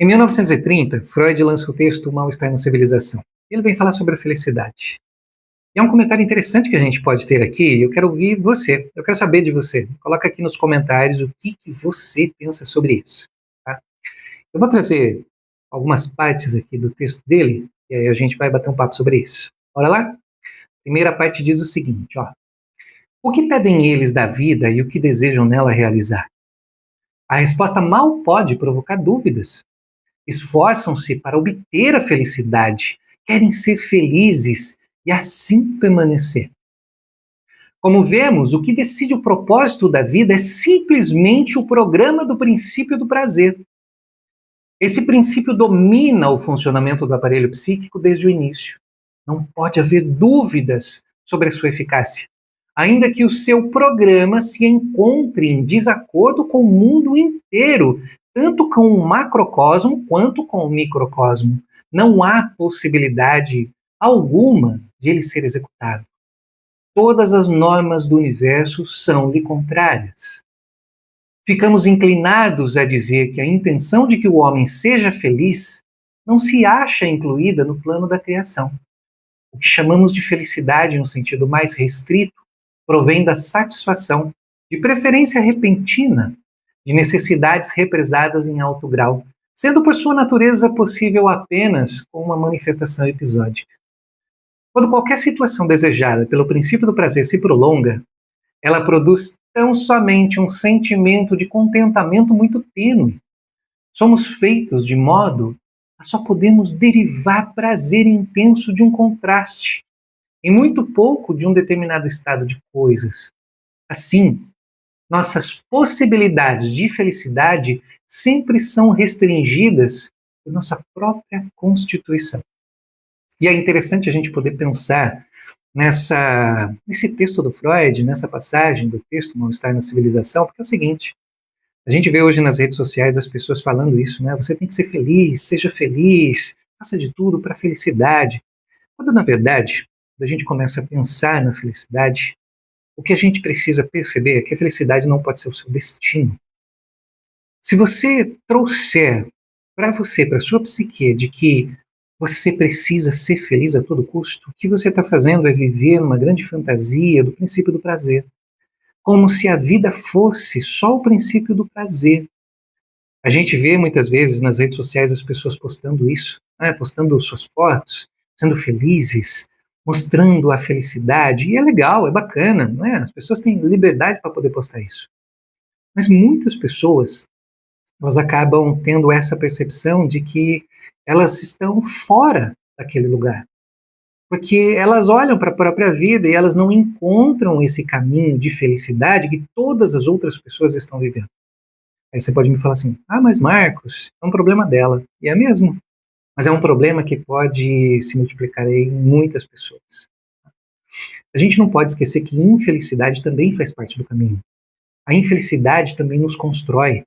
Em 1930, Freud lança o texto O Mal-Estar na Civilização. Ele vem falar sobre a felicidade. E é um comentário interessante que a gente pode ter aqui. Eu quero ouvir você. Eu quero saber de você. Coloca aqui nos comentários o que você pensa sobre isso. Tá? Eu vou trazer algumas partes aqui do texto dele e aí a gente vai bater um papo sobre isso. Bora lá? Primeira parte diz o seguinte, ó. O que pedem eles da vida e o que desejam nela realizar? A resposta mal pode provocar dúvidas. Esforçam-se para obter a felicidade, querem ser felizes e assim permanecer. Como vemos, o que decide o propósito da vida é simplesmente o programa do princípio do prazer. Esse princípio domina o funcionamento do aparelho psíquico desde o início. Não pode haver dúvidas sobre a sua eficácia, ainda que o seu programa se encontre em desacordo com o mundo inteiro, tanto com o macrocosmo quanto com o microcosmo. Não há possibilidade alguma de ele ser executado. Todas as normas do universo são-lhe contrárias. Ficamos inclinados a dizer que a intenção de que o homem seja feliz não se acha incluída no plano da criação. O que chamamos de felicidade no sentido mais restrito provém da satisfação, de preferência repentina, de necessidades represadas em alto grau, sendo por sua natureza possível apenas com uma manifestação episódica. Quando qualquer situação desejada pelo princípio do prazer se prolonga, ela produz tão somente um sentimento de contentamento muito tênue. Somos feitos de modo a só podemos derivar prazer intenso de um contraste, em muito pouco de um determinado estado de coisas. Assim, nossas possibilidades de felicidade sempre são restringidas por nossa própria constituição. E é interessante a gente poder pensar nesse texto do Freud, nessa passagem do texto Mal-Estar na Civilização, porque é o seguinte, a gente vê hoje nas redes sociais as pessoas falando isso, né? Você tem que ser feliz, seja feliz, faça de tudo para a felicidade. Quando, na verdade, quando a gente começa a pensar na felicidade, o que a gente precisa perceber é que a felicidade não pode ser o seu destino. Se você trouxer para você, para a sua psique, de que você precisa ser feliz a todo custo, o que você está fazendo é viver numa grande fantasia do princípio do prazer, como se a vida fosse só o princípio do prazer. A gente vê muitas vezes nas redes sociais as pessoas postando isso, né, postando suas fotos, sendo felizes, mostrando a felicidade, e é legal, é bacana, né? As pessoas têm liberdade para poder postar isso. Mas muitas pessoas, elas acabam tendo essa percepção de que elas estão fora daquele lugar. Porque elas olham para a própria vida e elas não encontram esse caminho de felicidade que todas as outras pessoas estão vivendo. Aí você pode me falar assim, mas Marcos, é um problema dela. E é mesmo. Mas é um problema que pode se multiplicar em muitas pessoas. A gente não pode esquecer que infelicidade também faz parte do caminho. A infelicidade também nos constrói.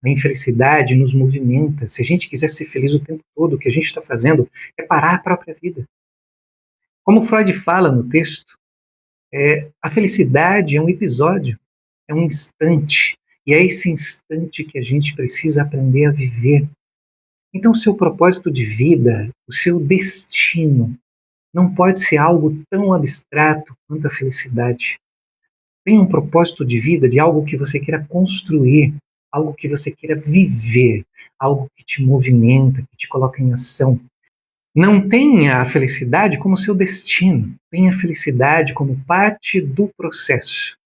A infelicidade nos movimenta. Se a gente quiser ser feliz o tempo todo, o que a gente está fazendo é parar a própria vida. Como Freud fala no texto, a felicidade é um episódio, é um instante. E é esse instante que a gente precisa aprender a viver. Então, o seu propósito de vida, o seu destino, não pode ser algo tão abstrato quanto a felicidade. Tenha um propósito de vida de algo que você queira construir, algo que você queira viver, algo que te movimenta, que te coloca em ação. Não tenha a felicidade como seu destino, tenha a felicidade como parte do processo.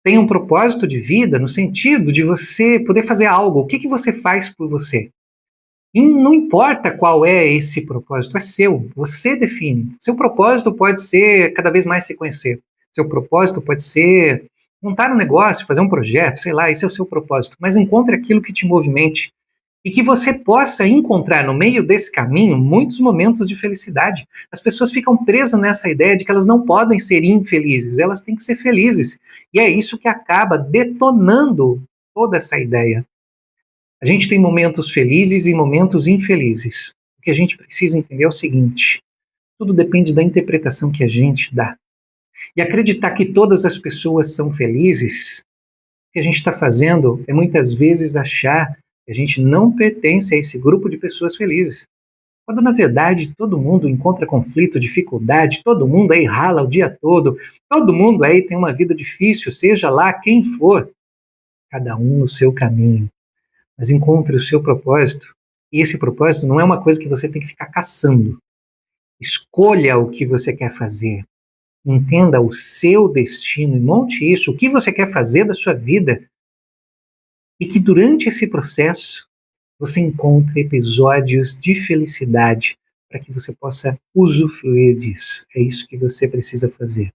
Tenha um propósito de vida no sentido de você poder fazer algo. O que você faz por você? E não importa qual é esse propósito, é seu, você define. Seu propósito pode ser cada vez mais se conhecer. Seu propósito pode ser montar um negócio, fazer um projeto, sei lá, esse é o seu propósito. Mas encontre aquilo que te movimente e que você possa encontrar no meio desse caminho muitos momentos de felicidade. As pessoas ficam presas nessa ideia de que elas não podem ser infelizes, elas têm que ser felizes. E é isso que acaba detonando toda essa ideia. A gente tem momentos felizes e momentos infelizes. O que a gente precisa entender é o seguinte: tudo depende da interpretação que a gente dá. E acreditar que todas as pessoas são felizes, o que a gente está fazendo é muitas vezes achar A gente não pertence a esse grupo de pessoas felizes. Quando, na verdade, todo mundo encontra conflito, dificuldade, todo mundo aí rala o dia todo mundo aí tem uma vida difícil, seja lá quem for, cada um no seu caminho. Mas encontre o seu propósito. E esse propósito não é uma coisa que você tem que ficar caçando. Escolha o que você quer fazer. Entenda o seu destino e monte isso, o que você quer fazer da sua vida. E que durante esse processo você encontre episódios de felicidade para que você possa usufruir disso. É isso que você precisa fazer.